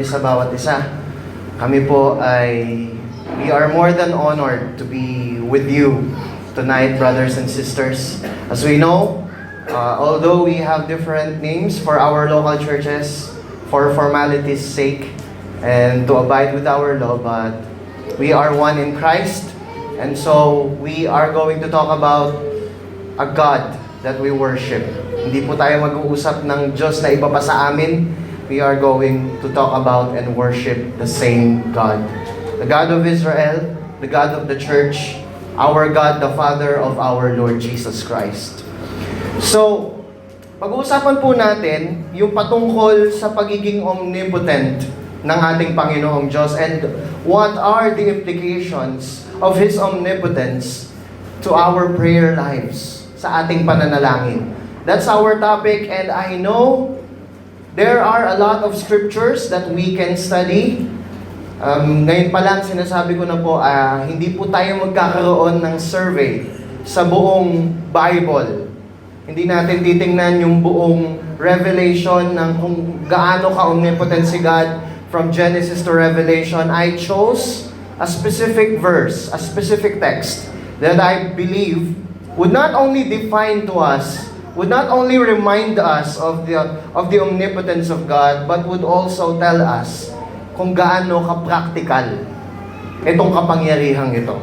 Sa bawat isa. Kami po we are more than honored to be with you tonight, brothers and sisters. As we know, although we have different names for our local churches, for formality's sake, and to abide with our law, but we are one in Christ, and so we are going to talk about a God that we worship. Hindi po tayo mag-uusap ng Diyos na iba pa sa amin. We are going to talk about and worship the same God. The God of Israel, the God of the church, our God, the Father of our Lord Jesus Christ. So, pag-uusapan po natin yung patungkol sa pagiging omnipotent ng ating Panginoong Diyos and what are the implications of His omnipotence to our prayer lives, sa ating pananalangin. That's our topic, and I know there are a lot of scriptures that we can study. Ngayon pa lang sinasabi ko na po, hindi po tayo magkakaroon ng survey sa buong Bible. Hindi natin titingnan yung buong revelation ng kung gaano ka-omnipotent si God from Genesis to Revelation. I chose a specific verse, a specific text that I believe would not only define to us, would not only remind us of the omnipotence of God, but would also tell us kung gaano ka-practical itong kapangyarihang ito.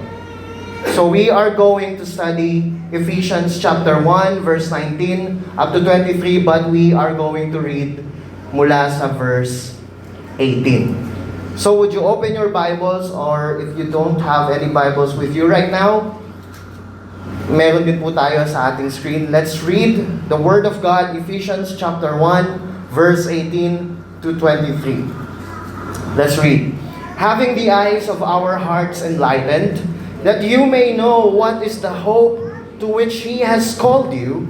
So we are going to study Ephesians chapter 1, verse 19 up to 23, but we are going to read mula sa verse 18. So would you open your Bibles, or if you don't have any Bibles with you right now, meron din po tayo sa ating screen. Let's read the Word of God, Ephesians chapter 1, verse 18 to 23. Let's read. Having the eyes of our hearts enlightened, that you may know what is the hope to which He has called you,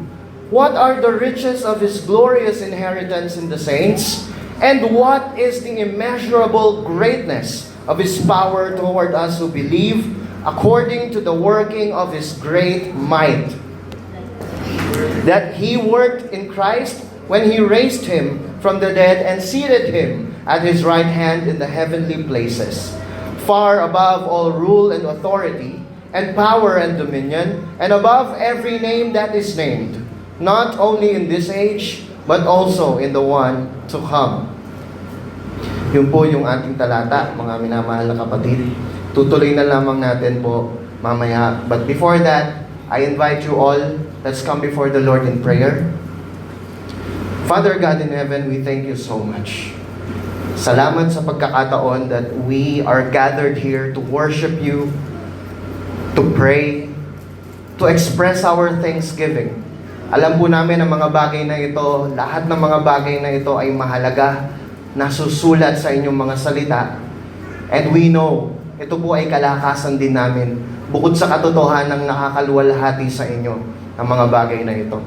what are the riches of His glorious inheritance in the saints, and what is the immeasurable greatness of His power toward us who believe, according to the working of His great might, that He worked in Christ when He raised Him from the dead and seated Him at His right hand in the heavenly places, far above all rule and authority, and power and dominion, and above every name that is named, not only in this age, but also in the one to come. Yun po yung ating talata, mga minamahal na kapatid. Tutuloy na lamang natin po mamaya. But before that, I invite you all, let's come before the Lord in prayer. Father God in heaven, we thank you so much. Salamat sa pagkakataon that we are gathered here to worship you, to pray, to express our thanksgiving. Alam po namin ang mga bagay na ito, lahat ng mga bagay na ito ay mahalaga, nasusulat sa inyong mga salita. And we know, ito po ay kalakasan din namin, bukod sa katotohanan ng nakakaluwalhati sa inyo ang mga bagay na ito.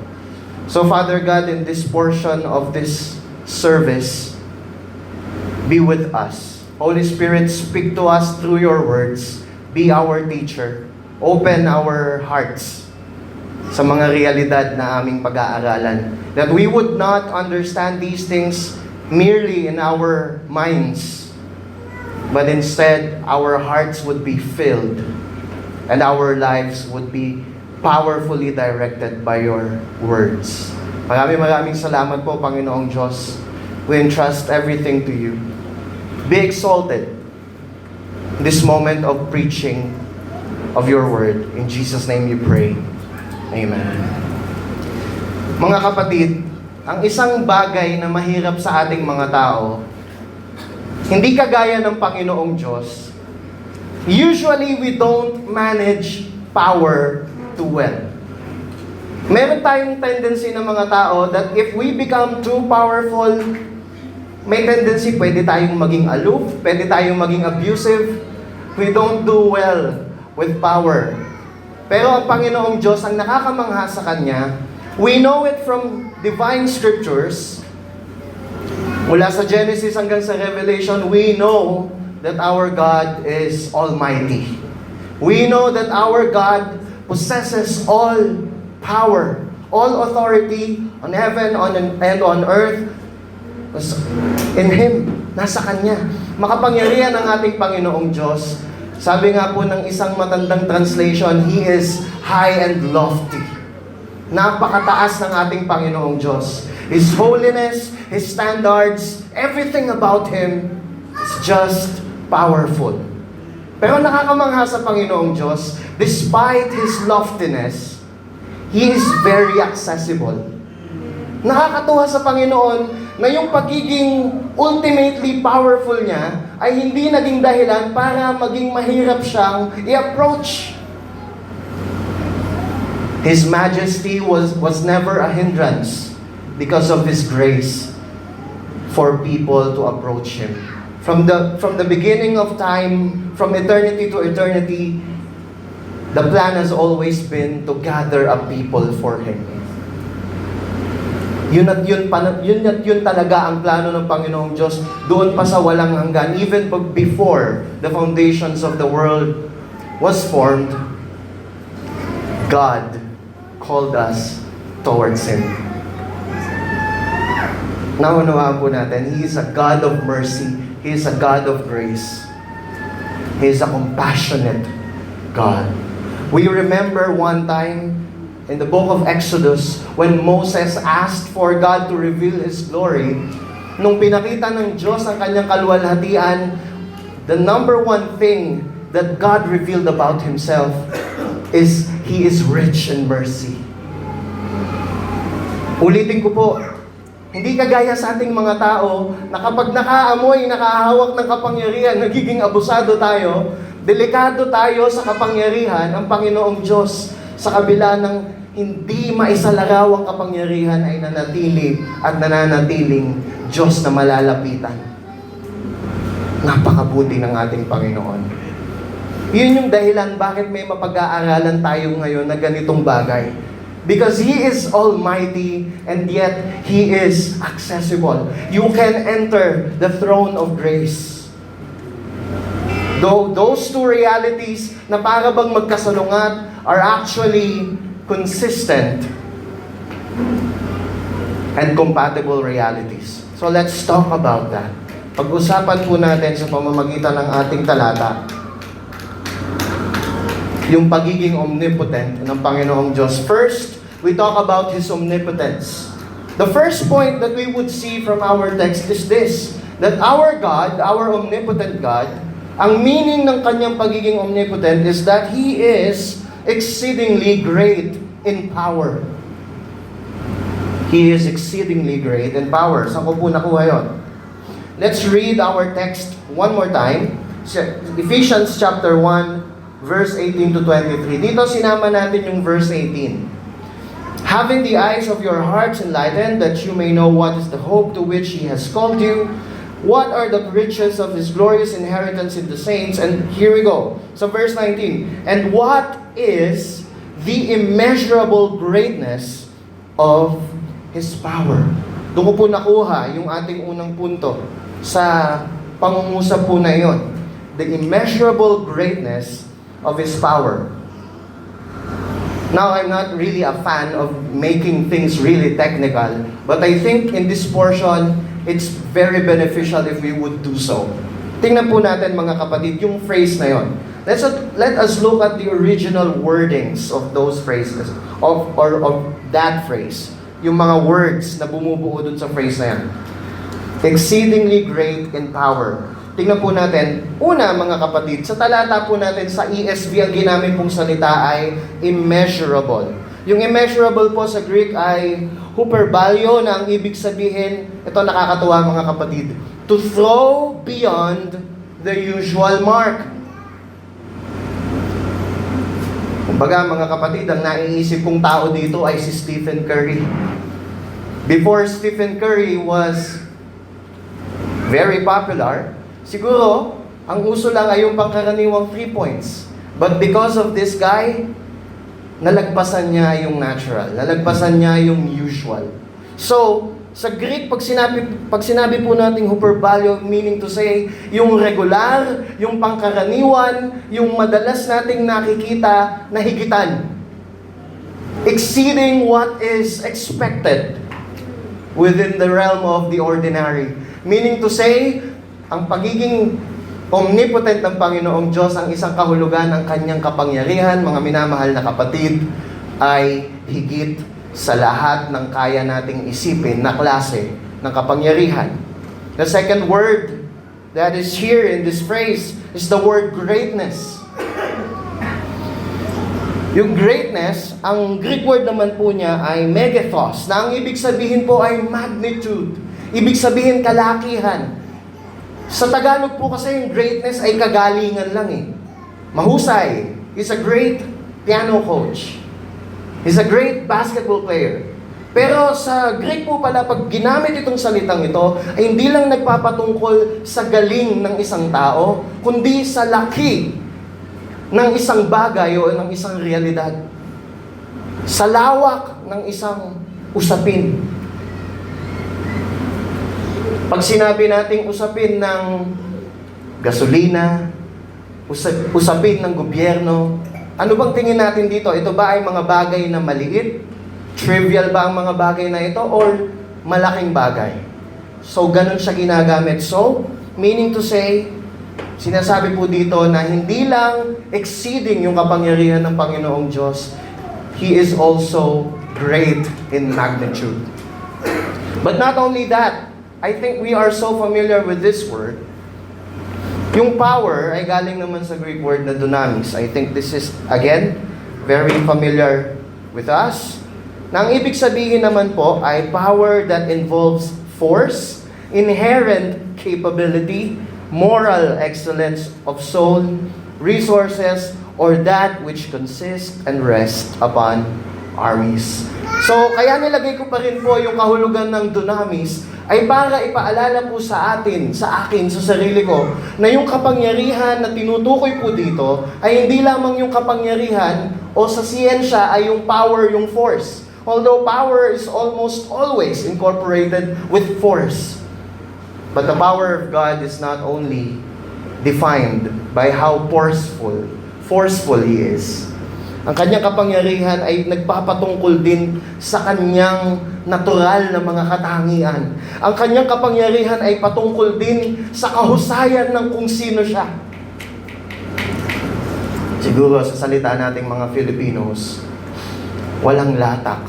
So Father God, in this portion of this service, be with us. Holy Spirit, speak to us through your words. Be our teacher. Open our hearts sa mga realidad na aming pag-aaralan. That we would not understand these things merely in our minds, but instead, our hearts would be filled and our lives would be powerfully directed by your words. Maraming salamat po, Panginoong Diyos. We entrust everything to you. Be exalted in this moment of preaching of your word. In Jesus' name we pray. Amen. Mga kapatid, ang isang bagay na mahirap sa ating mga tao, hindi kagaya ng Panginoong Diyos, usually we don't manage power too well. Meron tayong tendency ng mga tao that if we become too powerful, may tendency pwede tayong maging aloof, pwede tayong maging abusive. We don't do well with power. Pero ang Panginoong Diyos, ang nakakamangha sa Kanya, we know it from divine scriptures. Mula sa Genesis hanggang sa Revelation, we know that our God is almighty. We know that our God possesses all power, all authority on heaven and on earth in Him. nasa Kanya. Makapangyarihan ang ating Panginoong Diyos. Sabi nga po ng isang matandang translation, He is high and lofty. Napakataas ng ating Panginoong Diyos. His holiness, His standards, everything about Him is just powerful. Pero nakakamangha sa Panginoong Diyos, despite His loftiness, He is very accessible. Nakakatuwa sa Panginoon na yung pagiging ultimately powerful niya ay hindi naging dahilan para maging mahirap siyang i-approach. His majesty was never a hindrance because of His grace for people to approach Him. From the beginning of time, from eternity to eternity, the plan has always been to gather a people for Him. Yun talaga ang plano ng Panginoong Diyos doon pa sa walang hanggan. Even before the foundations of the world was formed, God called us towards Him. Naunawaan po natin, He is a God of mercy. He is a God of grace. He is a compassionate God. We remember one time in the book of Exodus, when Moses asked for God to reveal His glory, nung pinakita ng Diyos ang kanyang kaluwalhatian, the number one thing that God revealed about Himself is He is rich in mercy. Ulitin ko po, hindi kagaya sa ating mga tao na kapag nakaamoy, nakahawak ng kapangyarihan, nagiging abusado tayo, delikado tayo sa kapangyarihan ng Panginoong Diyos sa kabila ng hindi maisalaraw ang kapangyarihan ay nanatili at nananatiling Diyos na malalapitan. Napakabuti ng ating Panginoon. Yun yung dahilan bakit may mapag-aaralan tayo ngayon na ganitong bagay. Because He is almighty and yet He is accessible. You can enter the throne of grace. Though those two realities na para bang magkasalungat are actually consistent and compatible realities. So let's talk about that. Pag-usapan po natin sa pamamagitan ng ating talata yung pagiging omnipotent ng Panginoong Diyos. First, we talk about His omnipotence. The first point that we would see from our text is this, that our God, our omnipotent God, ang meaning ng kanyang pagiging omnipotent is that He is exceedingly great in power. He is exceedingly great in power. Saan ko po nakuha yun? Let's read our text one more time. Ephesians chapter 1, verse 18 to 23. Dito sinama natin yung verse 18. Having the eyes of your hearts enlightened, that you may know what is the hope to which He has called you, what are the riches of His glorious inheritance in the saints? And here we go. So verse 19. And what is the immeasurable greatness of His power? Doon ko po nakuha yung ating unang punto sa pangungusap po na iyon. The immeasurable greatness of His power. Now, I'm not really a fan of making things really technical, but I think in this portion, it's very beneficial if we would do so. Tingnan po natin mga kapatid, yung phrase na yon. Let us look at the original wordings of those phrases, of that phrase. Yung mga words na bumubuo dun sa phrase na yan. Exceedingly great in power. Tingnan po natin, una mga kapatid, sa talata po natin sa ESV, ang ginamit pong salita ay immeasurable. Yung immeasurable po sa Greek ay hyperbalio, na ang ibig sabihin, ito nakakatuwa mga kapatid, to throw beyond the usual mark. Kumbaga mga kapatid, ang naiisip kong tao dito ay si Stephen Curry. Before Stephen Curry was very popular, siguro, ang uso lang ay yung pangkaraniwang 3 points. But because of this guy, nalagpasan niya yung natural, nalagpasan niya yung usual. So, sa Greek, pag sinabi po nating hyperbalio, meaning to say, yung regular, yung pangkaraniwan, yung madalas nating nakikita na higitan. Exceeding what is expected within the realm of the ordinary. Meaning to say, ang pagiging omnipotent ng Panginoong Diyos, ang isang kahulugan ng kanyang kapangyarihan, mga minamahal na kapatid, ay higit sa lahat ng kaya nating isipin na klase ng kapangyarihan. The second word that is here in this phrase is the word greatness. Yung greatness, ang Greek word naman po niya ay megathos, na ang ibig sabihin po ay magnitude. Ibig sabihin kalakihan. Sa Tagalog po kasi yung greatness ay kagalingan lang eh. Mahusay. He's a great piano coach. He's a great basketball player. Pero sa Greek po pala, pag ginamit itong salitang ito, ay hindi lang nagpapatungkol sa galing ng isang tao, kundi sa laki ng isang bagay o ng isang realidad. Sa lawak ng isang usapin. Pag sinabi nating usapin ng gasolina, usapin ng gobyerno, ano bang tingin natin dito? Ito ba ay mga bagay na maliit? Trivial ba ang mga bagay na ito? Or malaking bagay? So, ganun siya ginagamit. So, meaning to say, sinasabi po dito na hindi lang exceeding yung kapangyarihan ng Panginoong Diyos, He is also great in magnitude. But not only that, I think we are so familiar with this word. Yung power ay galing naman sa Greek word na dunamis. I think this is, again, very familiar with us. Na ang ibig sabihin naman po ay power that involves force, inherent capability, moral excellence of soul, resources, or that which consists and rests upon armies. So, kaya nilagay ko pa rin po yung kahulugan ng dunamis ay para ipaalala po sa atin, sa akin, sa sarili ko, na yung kapangyarihan na tinutukoy po dito ay hindi lamang yung kapangyarihan o sa siyensya ay yung power, yung force. Although power is almost always incorporated with force. But the power of God is not only defined by how forceful He is. Ang kanyang kapangyarihan ay nagpapatungkol din sa kanyang natural na mga katangian. Ang kanyang kapangyarihan ay patungkol din sa kahusayan ng kung sino siya. Siguro sa salita nating mga Filipinos, walang latak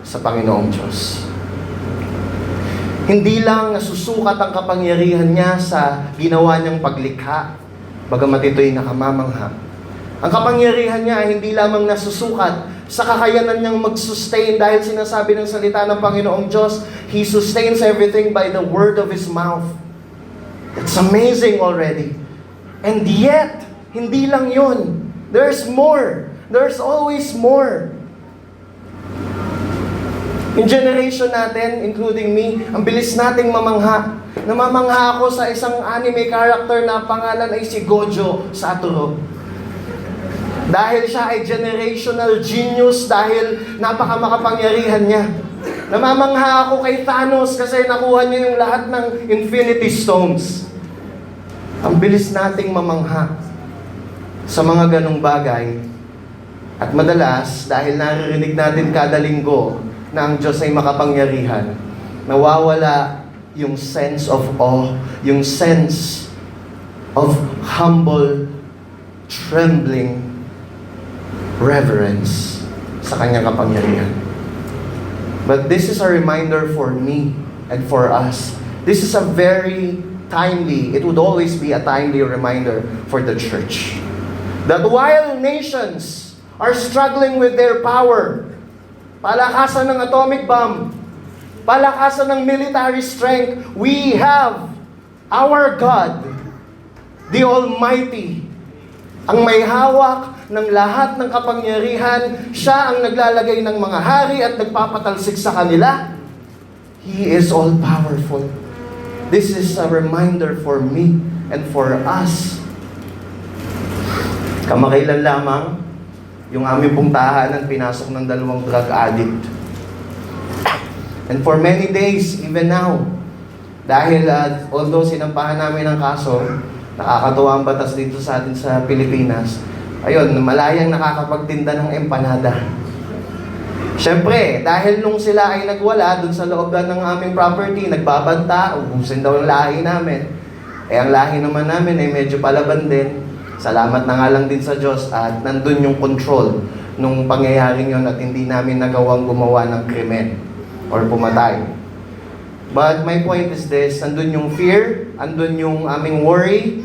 sa Panginoong Diyos. Hindi lang nasusukat ang kapangyarihan niya sa ginawa niyang paglikha, bagamat ito'y nakamamangha. Ang kapangyarihan niya ay hindi lamang nasusukat sa kakayanan niyang mag-sustain dahil sinasabi ng salita ng Panginoong Diyos, He sustains everything by the word of His mouth. It's amazing already. And yet, hindi lang yun. There's more. There's always more. In generation natin, including me, ang bilis nating mamangha. Namamangha ako sa isang anime character na pangalan ay si Gojo Satoru. Dahil siya ay generational genius dahil napakamakapangyarihan niya. Namamangha ako kay Thanos kasi nakuha niya yung lahat ng Infinity Stones. Ang bilis nating mamangha sa mga ganong bagay. At madalas, dahil naririnig natin kada linggo na ang Diyos ay makapangyarihan, nawawala yung sense of awe, yung sense of humble, trembling reverence sa kanyang kapangyarihan. But this is a reminder for me and for us. This is a very timely, it would always be a timely reminder for the church. That while nations are struggling with their power, palakasan ng atomic bomb, palakasan ng military strength, we have our God, the Almighty, ang may hawak ng lahat ng kapangyarihan. Siya ang naglalagay ng mga hari at nagpapatalsik sa kanila. He is all-powerful. This is a reminder for me and for us. Kamakailan lamang, yung aming pong tahanan, pinasok ng 2 drug addict. And for many days, even now, dahil although sinampahan namin ang kaso, nakakatuwa ang batas dito sa atin sa Pilipinas, ayun, malayang nakakapagtinda ng empanada. Siyempre, dahil nung sila ay nagwala dun sa loob ng aming property, nagbabanta, ubusin daw ang lahi namin. Ang lahi naman namin ay medyo palaban din. Salamat na nga lang din sa Diyos at nandun yung control nung pangyayaring yon at hindi namin nagawang gumawa ng krimen or pumatay. But my point is this, nandun yung fear, andun yung aming worry.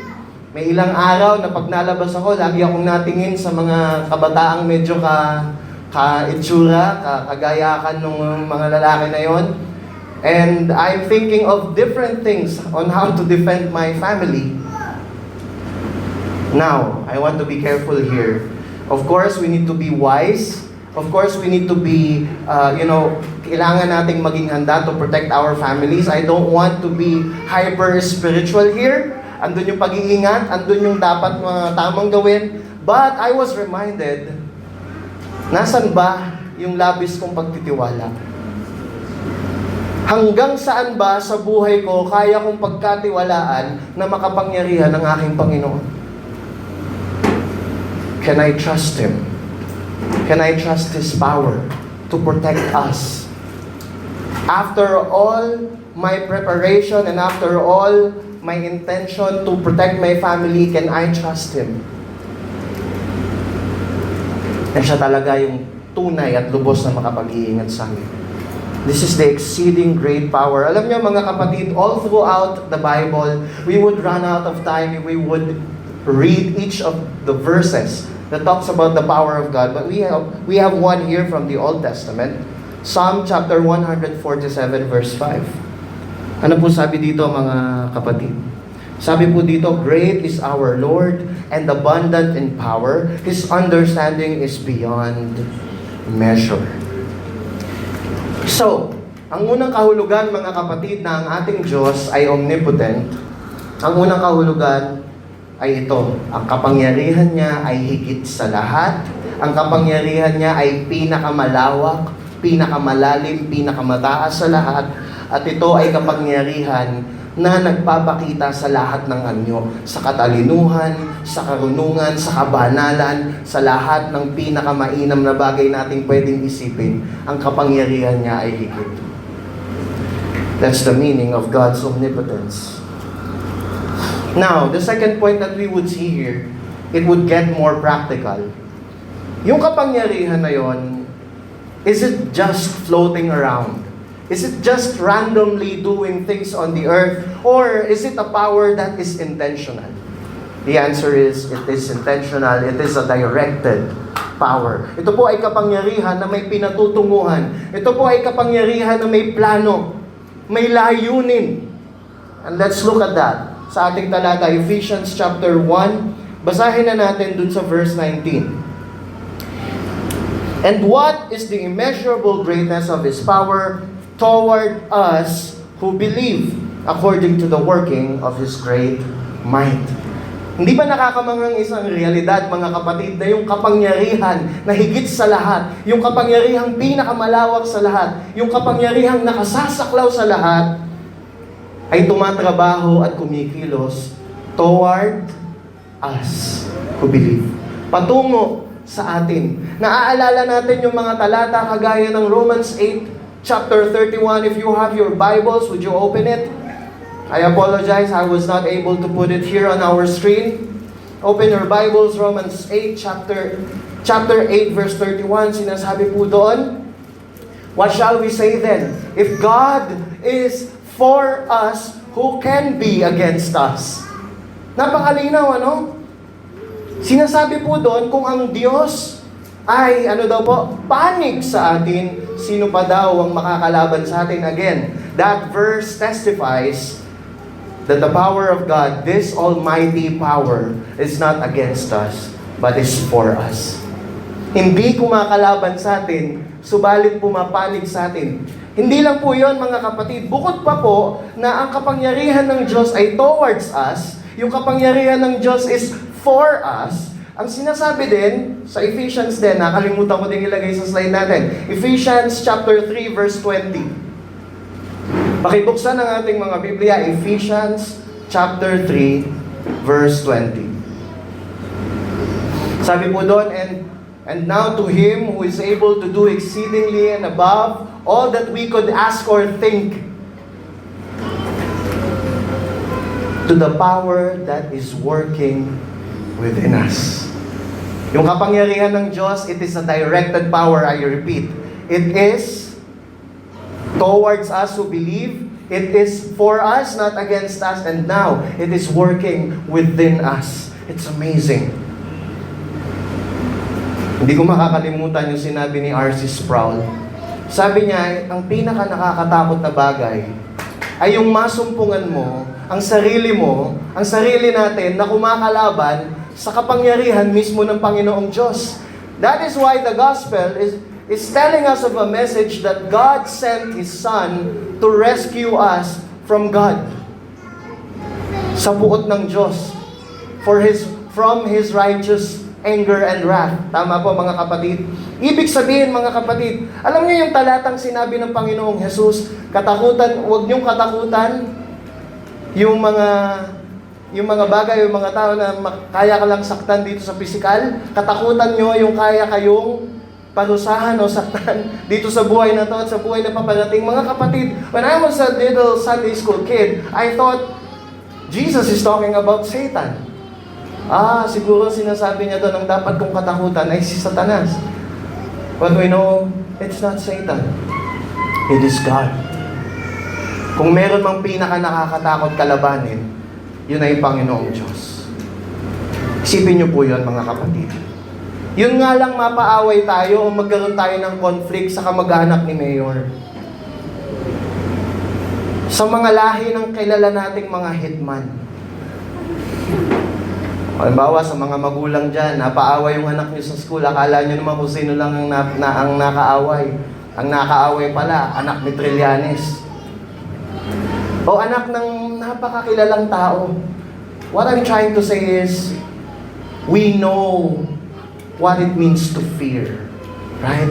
May ilang araw na pag nalabas ako, lagi akong natingin sa mga kabataang medyo ka-itsura, kagayakan ng mga lalaki na yon. And I'm thinking of different things on how to defend my family. Now, I want to be careful here. Of course, we need to be wise. Of course, we need to be, kailangan nating maging handa to protect our families. I don't want to be hyper-spiritual here. Andun yung pag-iingat, andun yung dapat tamang gawin. But I was reminded, nasan ba yung labis kong pagtitiwala? Hanggang saan ba sa buhay ko kaya kong pagkatiwalaan na makapangyarihan ng aking Panginoon? Can I trust Him? Can I trust His power to protect us? After all my preparation and after all my intention to protect my family, can I trust Him? Na siya talaga yung tunay at lubos na makapag-iingat sa amin. This is the exceeding great power. Alam niyo mga kapatid, all throughout the Bible, we would run out of time if we would read each of the verses that talks about the power of God. But we have one here from the Old Testament, Psalm chapter 147 verse 5. Ano po sabi dito mga kapatid? Sabi po dito, great is our Lord and abundant in power. His understanding is beyond measure. So, ang unang kahulugan mga kapatid na ang ating Diyos ay omnipotent. Ang unang kahulugan ay ito, ang kapangyarihan niya ay higit sa lahat. Ang kapangyarihan niya ay pinakamalawak, pinakamalalim, pinakamataas sa lahat. At ito ay kapangyarihan na nagpapakita sa lahat ng anyo, sa katalinuhan, sa karunungan, sa kabanalan, sa lahat ng pinakamainam na bagay nating pwedeng isipin, ang kapangyarihan niya ay higit. That's the meaning of God's omnipotence. Now, the second point that we would see here, it would get more practical. Yung kapangyarihan na yon, is it just floating around? Is it just randomly doing things on the earth? Or is it a power that is intentional? The answer is, it is intentional. It is a directed power. Ito po ay kapangyarihan na may pinatutunguhan. Ito po ay kapangyarihan na may plano, may layunin. And let's look at that sa ating talata, Ephesians chapter 1. Basahin na natin dun sa verse 19. And what is the immeasurable greatness of His power toward us who believe, according to the working of His great might. Hindi ba nakakamangang isang realidad, mga kapatid, na yung kapangyarihan na higit sa lahat, yung kapangyarihang pinakamalawak sa lahat, yung kapangyarihang nakasasaklaw sa lahat, ay tumatrabaho at kumikilos toward us who believe. Patungo sa atin. Naaalala natin yung mga talata kagaya ng Romans 8, Chapter 31, if you have your Bibles, would you open it? I apologize, I was not able to put it here on our screen. Open your Bibles, Romans 8, chapter 8, verse 31, sinasabi po doon, what shall we say then? If God is for us, who can be against us? Napakalinaw, ano? Sinasabi po doon, kung ang Diyos ay, panig sa atin, sino pa daw ang makakalaban sa atin? Again, that verse testifies that the power of God, this almighty power, is not against us, but is for us. Hindi kumakalaban sa atin, subalit pumapanig sa atin. Hindi lang po yon mga kapatid, bukod pa po na ang kapangyarihan ng Diyos ay towards us, yung kapangyarihan ng Diyos is for us. Ang sinasabi din, sa Ephesians din, nakalimutan ko din ilagay sa slide natin. Ephesians chapter 3, verse 20. Pakibuksan ang ating mga Biblia, Ephesians chapter 3, verse 20. Sabi po doon, and now to Him who is able to do exceedingly and above all that we could ask or think. to the power that is working within us. Yung kapangyarihan ng Diyos, it is a directed power, I repeat. It is towards us who believe. It is for us, not against us. And now, it is working within us. It's amazing. Hindi ko makakalimutan yung sinabi ni R.C. Sproul. Sabi niya, ang pinaka nakakatakot na bagay ay yung masumpungan mo, ang sarili natin na kumakalaban sa kapangyarihan mismo ng Panginoong Diyos. That is why the gospel is telling us of a message that God sent His Son to rescue us from God. Sa puot ng Diyos. From His righteous anger and wrath. Tama po mga kapatid? Ibig sabihin mga kapatid, alam niyo yung talatang sinabi ng Panginoong Jesus, katakutan, huwag niyong katakutan yung mga bagay, yung mga tao na kaya ka lang saktan dito sa pisikal. Katakutan niyo yung kaya kayong parusahan o saktan dito sa buhay na to at sa buhay na paparating. Mga kapatid, when I was a little Sunday school kid, I thought Jesus is talking about Satan. Siguro sinasabi niya doon ang dapat kong katakutan ay si Satanas. But we know, it's not Satan. It is God. Kung meron mang pinaka nakakatakot kalabanin, yun ay Panginoong Diyos. Isipin niyo po yun mga kapatid. Yun nga lang mapaaway tayo o magkaroon tayo ng conflict sa kamag-anak ni Mayor. Sa mga lahi ng kilala nating mga hitman. Halimbawa, sa mga magulang dyan, napaaway yung anak niyo sa school, akala niyo naman kung sino lang ang nakaaway. Ang nakaaway pala, anak ni Trillanes. O anak ng napakakilalang tao. What I'm trying to say is, we know what it means to fear. Right?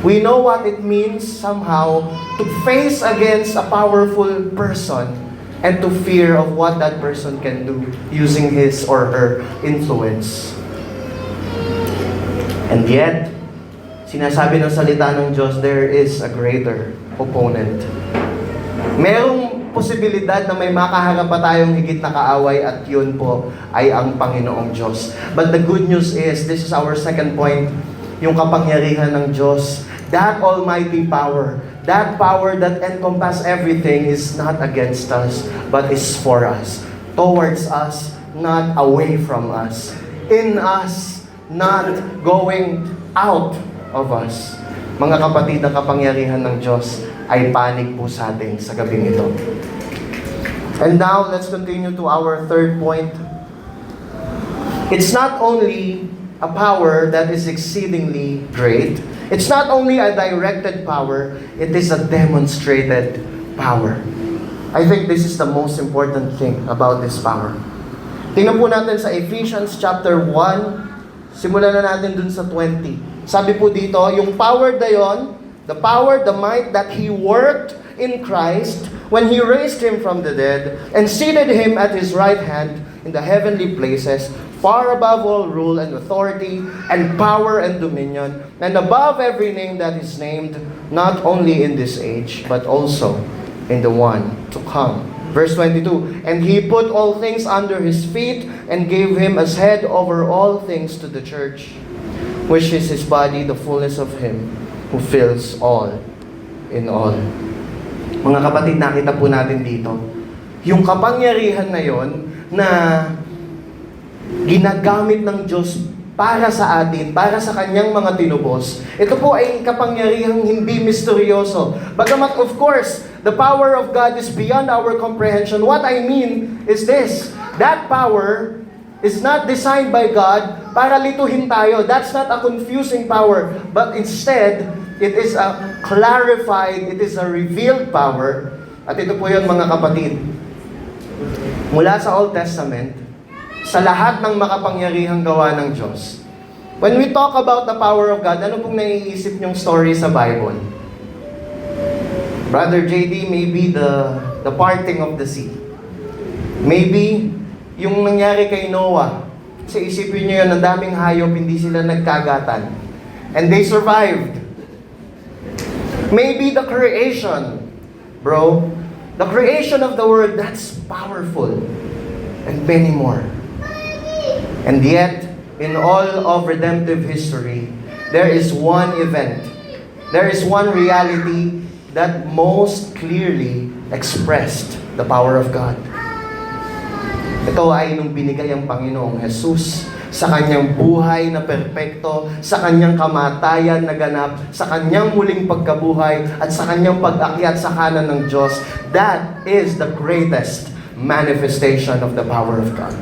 We know what it means somehow to face against a powerful person and to fear of what that person can do using his or her influence. And yet, sinasabi ng salita ng Diyos, there is a greater opponent. Merong posibilidad na may makaharap pa tayong higit na kaaway at yun po ay ang Panginoong Diyos. But the good news is, this is our second point, yung kapangyarihan ng Diyos, that almighty power, that power that encompasses everything is not against us, but is for us, towards us, not away from us, in us, not going out of us. Mga kapatid, ang kapangyarihan ng Diyos ay panig po sa atin sa gabing ito. And now, let's continue to our third point. It's not only a power that is exceedingly great. It's not only a directed power, it is a demonstrated power. I think this is the most important thing about this power. Tingnan po natin sa Ephesians chapter 1, simulan na natin dun sa 20. Sabi po dito, yung power na yon, the power, the might that He worked in Christ when He raised Him from the dead and seated Him at His right hand in the heavenly places, far above all rule and authority and power and dominion, and above every name that is named, not only in this age, but also in the one to come. Verse 22, and He put all things under His feet, and gave Him as head over all things to the church, which is His body, the fullness of Him who fills all in all. Mga kapatid, nakita po natin dito, yung kapangyarihan na yon na ginagamit ng Diyos para sa atin, para sa Kanyang mga tinubos. Ito po ay kapangyarihang hindi misteryoso. Bagamat of course, the power of God is beyond our comprehension. What I mean is this, that power is not designed by God para lituhin tayo. That's not a confusing power, but instead, it is a clarified, it is a revealed power. At ito po yun mga kapatid. Mula sa Old Testament, sa lahat ng makapangyarihang gawa ng Diyos. When we talk about the power of God, ano pong naiisip niyong story sa Bible? Brother JD, maybe the parting of the sea. Maybe yung nangyari kay Noah. Kasi isipin niyo yun, ang daming hayop, hindi sila nagkagatan. And they survived. Maybe the creation, bro. The creation of the world, that's powerful. And many more. And yet, in all of redemptive history, there is one event, there is one reality that most clearly expressed the power of God. Ito ay nung binigay ang Panginoong Jesus sa kanyang buhay na perpekto, sa kanyang kamatayan na ganap, sa kanyang muling pagkabuhay, at sa kanyang pag-akyat sa kanan ng Diyos. That is the greatest manifestation of the power of God.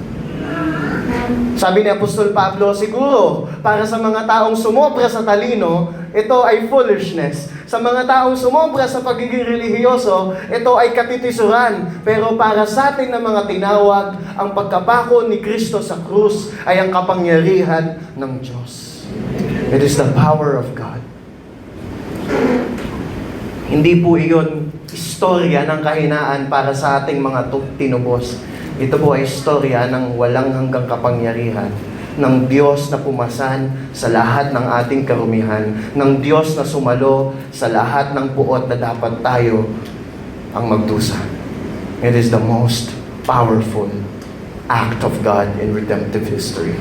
Sabi ni Apostol Pablo, siguro, para sa mga taong sumobra sa talino, ito ay foolishness. Sa mga taong sumobra sa pagiging relihiyoso, ito ay katitisuran. Pero para sa atin na mga tinawag, ang pagkapako ni Kristo sa krus ay ang kapangyarihan ng Diyos. It is the power of God. Hindi po iyon istorya ng kahinaan para sa ating mga tinubos. Ito po ay istorya ng walang hanggang kapangyarihan, ng Diyos na pumasan sa lahat ng ating karumihan, ng Diyos na sumalo sa lahat ng puot na dapat tayo ang magdusa. It is the most powerful act of God in redemptive history.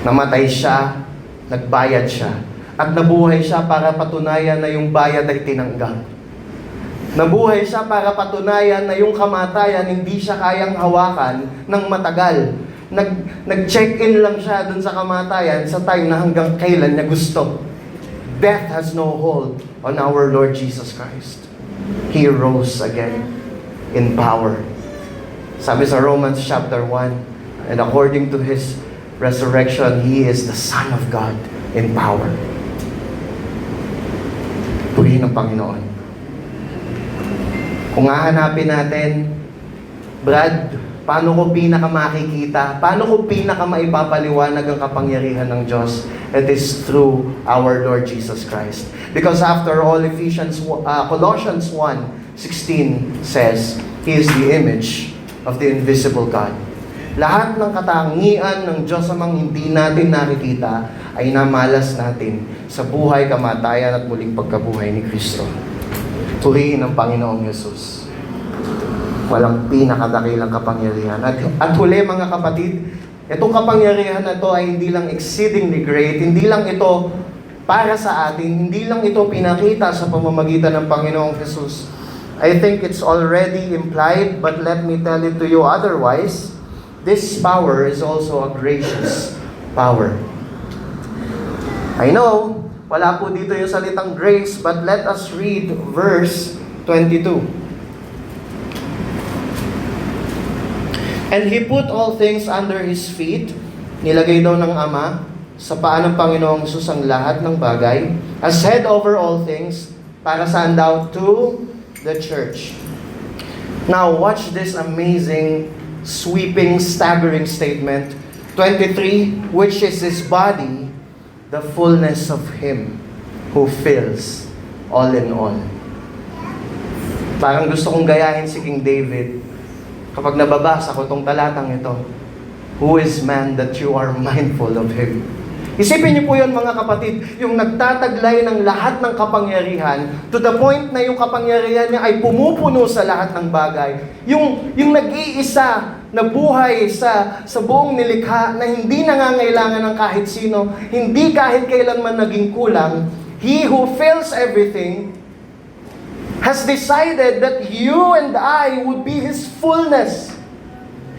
Namatay siya, nagbayad siya, at nabuhay siya para patunayan na yung bayad ay tinanggap. Nabuhay siya para patunayan na yung kamatayan hindi siya kayang hawakan ng matagal. Nag-check-in lang siya dun sa kamatayan sa time na hanggang kailan niya gusto. Death has no hold on our Lord Jesus Christ. He rose again in power. Sabi sa Romans chapter 1, and according to His resurrection, He is the Son of God in power. Purihin ang Panginoon. Kung hahanapin natin, Brad, paano ko makikita? Paano ko maipapaliwanag ang kapangyarihan ng Diyos? It is through our Lord Jesus Christ. Because after all, Colossians 1:16 says, He is the image of the invisible God. Lahat ng katangian ng Diyos amang hindi natin nakikita ay namalas natin sa buhay, kamatayan at muling pagkabuhay ni Kristo. Purihin ang Panginoong Yesus. Walang pinakadakilang kapangyarihan. At huli mga kapatid, itong kapangyarihan na ito ay hindi lang exceedingly great, hindi lang ito para sa atin, hindi lang ito pinakita sa pamamagitan ng Panginoong Yesus. I think it's already implied, but let me tell it to you otherwise. This power is also a gracious power. I know, wala po dito yung salitang grace, but let us read verse 22. And He put all things under His feet. Nilagay daw ng Ama sa paa ng Panginoong Hesus ang lahat ng bagay, as head over all things, para saan daw? To the church. Now, watch this amazing, sweeping, staggering statement. 23, which is His body, the fullness of Him who fills all in all. Parang gusto kong gayahin si King David kapag nababasa ko itong talatang ito. Who is man that you are mindful of him? Isipin niyo po yun mga kapatid, yung nagtataglay ng lahat ng kapangyarihan to the point na yung kapangyarihan niya ay pumupuno sa lahat ng bagay. Yung nag-iisa na buhay sa buong nilikha na hindi nangangailangan ng kahit sino, hindi kahit kailanman naging kulang, He who fills everything has decided that you and I would be His fullness.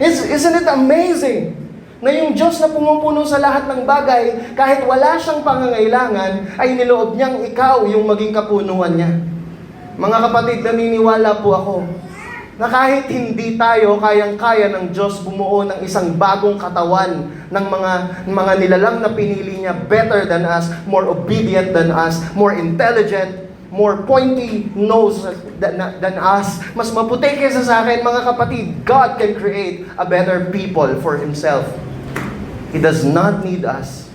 Isn't it amazing? Na yung Diyos na pumupuno sa lahat ng bagay, kahit wala siyang pangangailangan, ay niloob niyang ikaw yung maging kapunuan niya. Mga kapatid, naniniwala po ako na kahit hindi tayo kayang-kaya ng Diyos bumuo ng isang bagong katawan ng mga nilalang na pinili niya, better than us, more obedient than us, more intelligent, more pointy nose than us, mas maputi kaysa sa akin, mga kapatid, God can create a better people for Himself. He does not need us.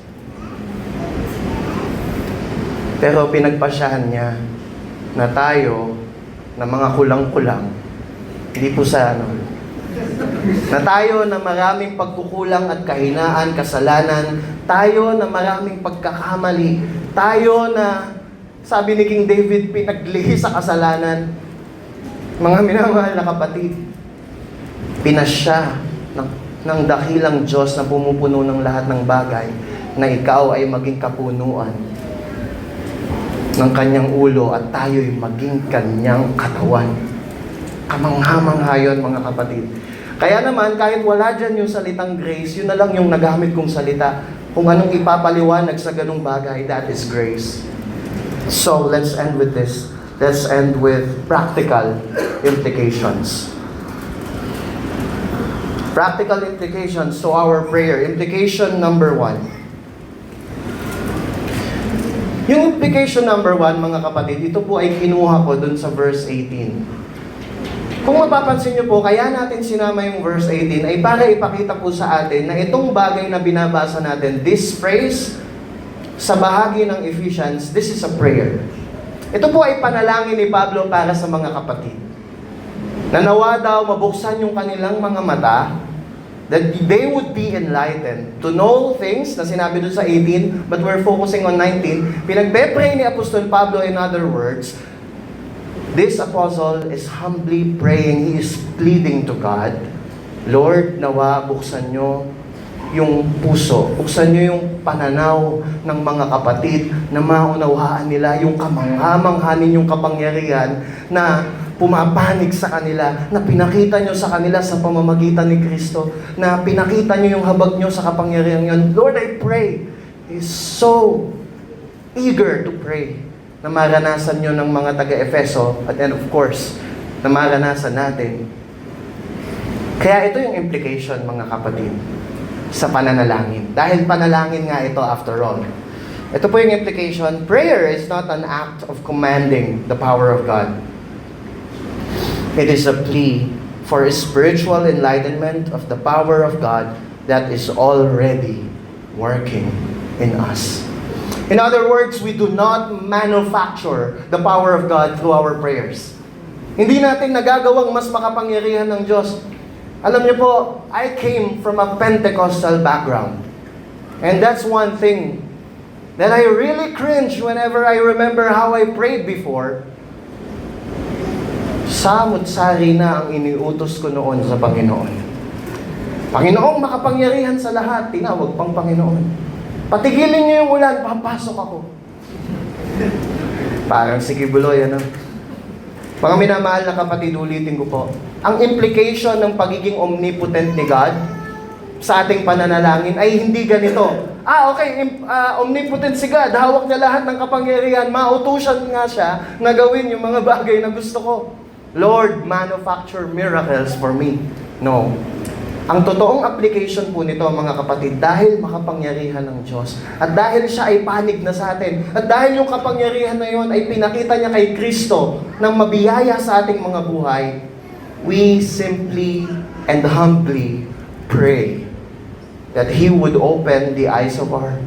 Pero pinagpasyahan niya na tayo, na mga kulang-kulang, hindi po sa na tayo na maraming pagkukulang at kahinaan, kasalanan, tayo na maraming pagkakamali, tayo na, sabi ni King David, pinaglihi sa kasalanan, Mga minamahal na kapatid, pinasya ng dakilang Diyos na pumupuno ng lahat ng bagay na ikaw ay maging kapunuan ng kanyang ulo at tayo'y maging kanyang katawan. Kamangha-mangha yun, mga kapatid. Kaya naman, kahit wala dyan yung salitang grace, yun na lang yung nagamit kong salita. Kung anong ipapaliwanag sa ganung bagay, that is grace. So, let's end with this. Let's end with practical implications. Practical implications to our prayer. Implication number 1. Yung implication number 1, mga kapatid, ito po ay kinuha ko dun sa verse 18. Kung mapapansin nyo po, kaya natin sinama yung verse 18 ay para ipakita po sa atin na itong bagay na binabasa natin, this phrase, sa bahagi ng Ephesians, this is a prayer. Ito po ay panalangin ni Pablo para sa mga kapatid. Na nawa daw mabuksan yung kanilang mga mata, that they would be enlightened to know things na sinabi doon sa 18, but we're focusing on 19. Pinagpe-pray ni Apostol Pablo, in other words, this apostle is humbly praying, he is pleading to God, Lord, nawa buksan nyo yung puso, buksan nyo yung pananaw ng mga kapatid na maunawaan nila yung kamangha-manghanin yung kapangyarihan na pumapanig sa kanila, na pinakita nyo sa kanila sa pamamagitan ni Kristo, na pinakita nyo yung habag nyo sa kapangyarihan yun. Lord, I pray, He's so eager to pray na maranasan nyo ng mga taga-Efeso at then of course, na maranasan natin. Kaya ito yung implication, mga kapatid, sa pananalangin. Dahil panalangin nga ito after all. Ito po yung implication. Prayer is not an act of commanding the power of God. It is a plea for a spiritual enlightenment of the power of God that is already working in us. In other words, we do not manufacture the power of God through our prayers. Hindi natin nagagawang mas makapangyarihan ng Diyos. Alam niyo po, I came from a Pentecostal background. And that's one thing that I really cringe whenever I remember how I prayed before. Samot-sari na ang iniutos ko noon sa Panginoon. Panginoong makapangyarihan sa lahat, tinawag pang Panginoon. Patigilin niyo yung ulan, papasok ako. Parang si Kibuloy, ano? Mga minamahal na kapatid, ulitin ko po. Ang implication ng pagiging omnipotent ni God sa ating pananalangin ay hindi ganito. Omnipotent si God, hawak niya lahat ng kapangyarihan, mautusan nga siya na gawin yung mga bagay na gusto ko. Lord, manufacture miracles for me. No. Ang totoong application po nito, mga kapatid, dahil makapangyarihan ng Diyos, at dahil siya ay panig na sa atin, at dahil yung kapangyarihan na yon ay pinakita niya kay Kristo ng mabiyaya sa ating mga buhay, we simply and humbly pray that He would open the eyes of our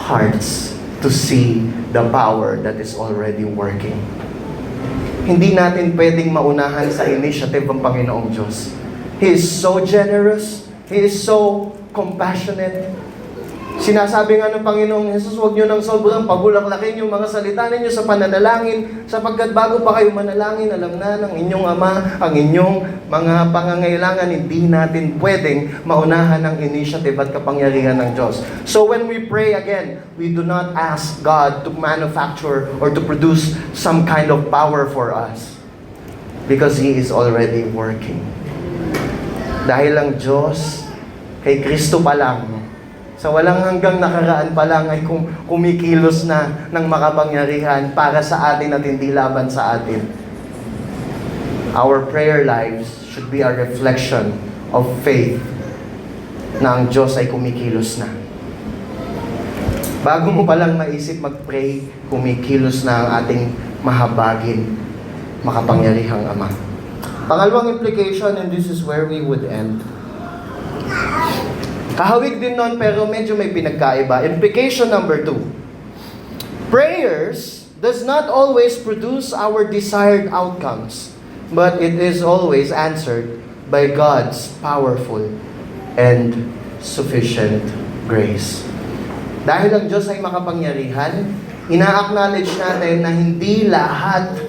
hearts to see the power that is already working. Hindi natin pwedeng maunahan sa initiative ng Panginoong Diyos. He is so generous. He is so compassionate. Sinasabi nga ng Panginoong Jesus, huwag nyo nang sobrang pabulaklakin yung mga salita ninyo sa pananalangin, sapagkat bago pa kayo manalangin, alam na ng inyong Ama ang inyong mga pangangailangan. Hindi natin pwedeng maunahan ng initiative at kapangyarihan ng Diyos. So when we pray again, we do not ask God to manufacture or to produce some kind of power for us, because He is already working. Dahil ang Diyos, kay Kristo pa lang, sa walang hanggang nakaraan pa lang ay kumikilos na ng makapangyarihan para sa atin at hindi laban sa atin. Our prayer lives should be a reflection of faith na ang Diyos ay kumikilos na. Bago mo palang maisip mag-pray, kumikilos na ang ating mahabagin, makapangyarihang Ama. Pangalawang implication, and this is where we would end. Kahawig din nun, pero medyo may pinagkaiba. Implication number 2. Prayers does not always produce our desired outcomes, but it is always answered by God's powerful and sufficient grace. Dahil ang Diyos ay makapangyarihan, ina-acknowledge natin na hindi lahat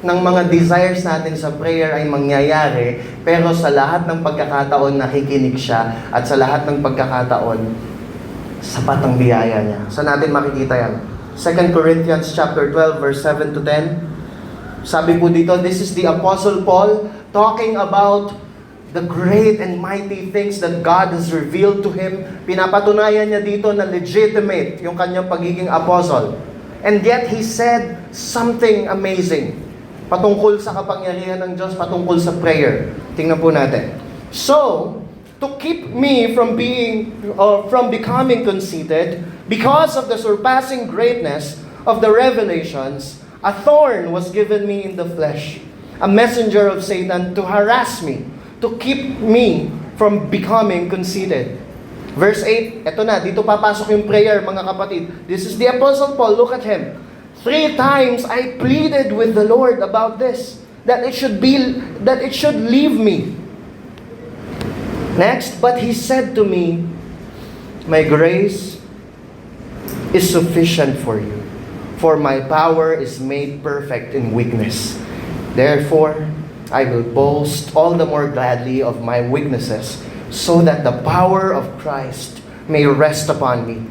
ng mga desires natin sa prayer ay mangyayari, pero sa lahat ng pagkakataon nakikinig siya, at sa lahat ng pagkakataon, sapat ang biyaya niya. Saan natin makikita yan? 2 Corinthians chapter 12, verse 7 to 10. Sabi po dito, this is the Apostle Paul talking about the great and mighty things that God has revealed to him. Pinapatunayan niya dito na legitimate yung kanyang pagiging apostle. And yet, he said something amazing patungkol sa kapangyarihan ng Diyos, patungkol sa prayer. Tingnan po natin. So, to keep me from becoming conceited, because of the surpassing greatness of the revelations, a thorn was given me in the flesh, a messenger of Satan to harass me, to keep me from becoming conceited. Verse 8, eto na, dito papasok yung prayer, mga kapatid. This is the Apostle Paul, look at him. 3 times I pleaded with the Lord about this, that it should leave me. Next, but he said to me, my grace is sufficient for you, for my power is made perfect in weakness. Therefore, I will boast all the more gladly of my weaknesses, so that the power of Christ may rest upon me.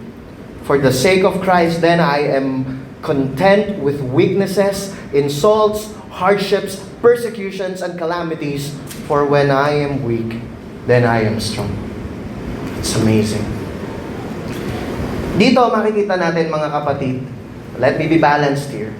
For the sake of Christ, then I am content with weaknesses, insults, hardships, persecutions, and calamities. For when I am weak, then I am strong. It's amazing. Dito makikita natin, mga kapatid, let me be balanced here,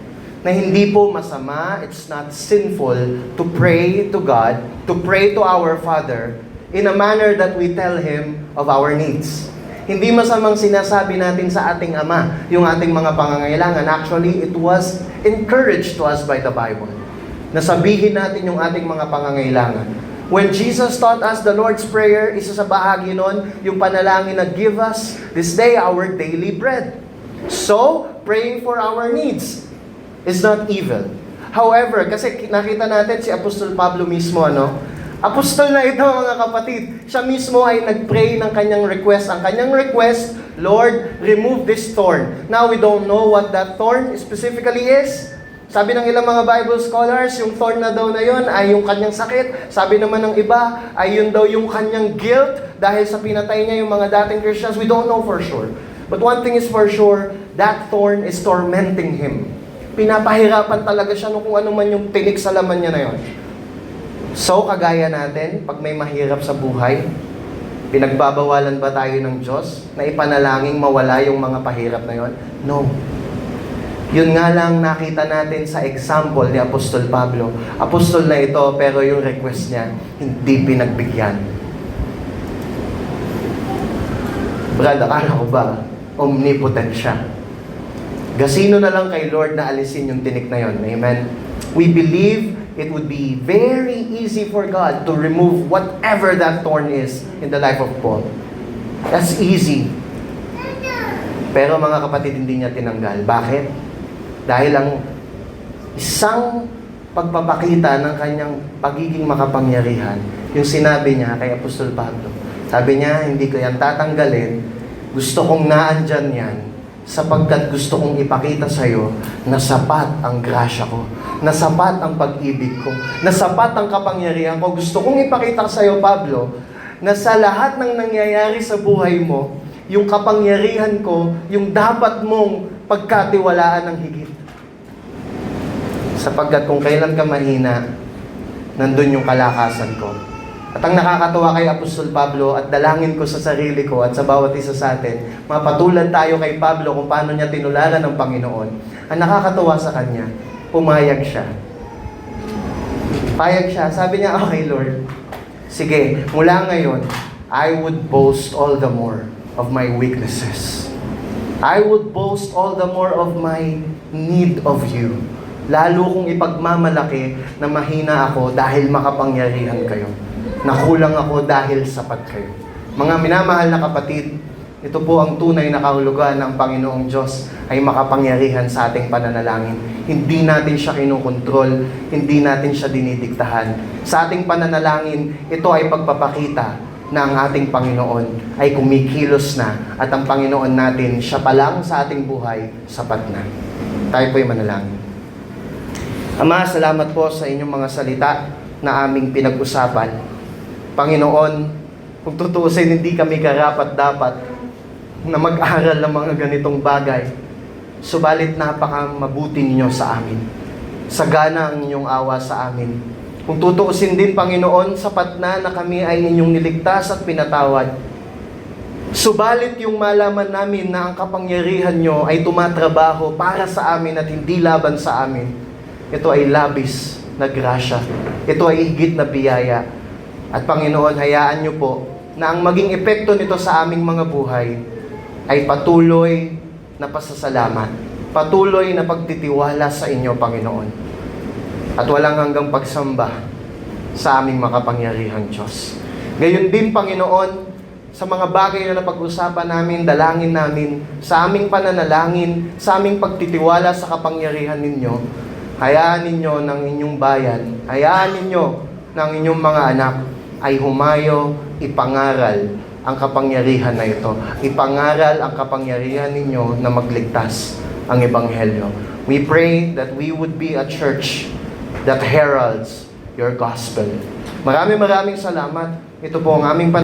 na hindi po masama, it's not sinful to pray to God, to pray to our Father, in a manner that we tell Him of our needs. Hindi masamang sinasabi natin sa ating Ama yung ating mga pangangailangan. Actually, it was encouraged to us by the Bible. Nasabihin natin yung ating mga pangangailangan. When Jesus taught us the Lord's Prayer, isa sa bahagi nun, yung panalangin na give us this day our daily bread. So, praying for our needs is not evil. However, kasi nakita natin si Apostol Pablo mismo, Apostol na ito, mga kapatid. Siya mismo ay nag-pray ng kanyang request. Ang kanyang request, Lord, remove this thorn. Now, we don't know what that thorn specifically is. Sabi ng ilang mga Bible scholars, yung thorn na daw na yun ay yung kanyang sakit. Sabi naman ng iba, ay yun daw yung kanyang guilt dahil sa pinatay niya yung mga dating Christians. We don't know for sure. But one thing is for sure, that thorn is tormenting him. Pinapahirapan talaga siya kung ano man yung tinik sa laman niya na yun. So, kagaya natin, pag may mahirap sa buhay, pinagbabawalan ba tayo ng Diyos na ipanalangin mawala yung mga pahirap na yon? No. Yun nga lang nakita natin sa example ni Apostol Pablo. Apostol na ito, pero yung request niya, hindi pinagbigyan. Brad, akala ko ba, omnipotent siya? Gasino na lang kay Lord na alisin yung tinik na yon. Amen? We believe it would be very easy for God to remove whatever that thorn is in the life of Paul. That's easy. Pero mga kapatid, hindi niya tinanggal. Bakit? Dahil ang isang pagpapakita ng kanyang pagiging makapangyarihan, yung sinabi niya kay Apostol Pablo. Sabi niya, hindi ko yan tatanggalin. Gusto kong naandyan yan sapagkat gusto kong ipakita sa iyo na sapat ang grasya ko, na sapat ang pag-ibig ko, na sapat ang kapangyarihan ko. Gusto kong ipakita sa iyo, Pablo, na sa lahat ng nangyayari sa buhay mo, yung kapangyarihan ko, yung dapat mong pagkatiwalaan ng higit. Sapagkat kung kailan ka mahina, nandun yung kalakasan ko. At ang nakakatuwa kay Apostol Pablo, at dalangin ko sa sarili ko at sa bawat isa sa atin, mapatulad tayo kay Pablo kung paano niya tinularan ng Panginoon. Ang nakakatuwa sa kanya, pumayag siya. Payag siya. Sabi niya, okay Lord, sige, mula ngayon, I would boast all the more of my weaknesses. I would boast all the more of my need of you. Lalo kong ipagmamalaki na mahina ako dahil makapangyarihan kayo. Nakulang ako dahil sapat kayo. Mga minamahal na kapatid, ito po ang tunay na kahulugan ng Panginoong Diyos ay makapangyarihan sa ating pananalangin. Hindi natin siya kinukontrol, hindi natin siya dinidiktahan. Sa ating pananalangin, ito ay pagpapakita na ang ating Panginoon ay kumikilos na at ang Panginoon natin, siya pa lang sa ating buhay, sapat na. Tayo po'y manalangin. Ama, salamat po sa inyong mga salita na aming pinag-usapan. Panginoon, kung tutuusin, hindi kami karapat-dapat na mag-aral ng mga ganitong bagay. Subalit napaka-mabuti ninyo sa amin. Sagana ang inyong awa sa amin. Kung tutuusin din, Panginoon, sapat na kami ay inyong niligtas at pinatawad. Subalit yung malaman namin na ang kapangyarihan nyo ay tumatrabaho para sa amin at hindi laban sa amin. Ito ay labis na grasya. Ito ay higit na biyaya. At Panginoon, hayaan nyo po na ang maging epekto nito sa aming mga buhay ay patuloy na pasasalamat. Patuloy na pagtitiwala sa inyo, Panginoon. At walang hanggang pagsamba sa aming makapangyarihang Diyos. Gayon din, Panginoon, sa mga bagay na napag-usapan namin, dalangin namin, sa aming pananalangin, sa aming pagtitiwala sa kapangyarihan ninyo, hayaan ninyo ng inyong bayan, hayaan ninyo ng inyong mga anak ay humayo, ipangaral ang kapangyarihan na ito. Ipangaral ang kapangyarihan ninyo na magligtas ang Ebanghelyo. We pray that we would be a church that heralds your gospel. Maraming salamat. Ito po ang aming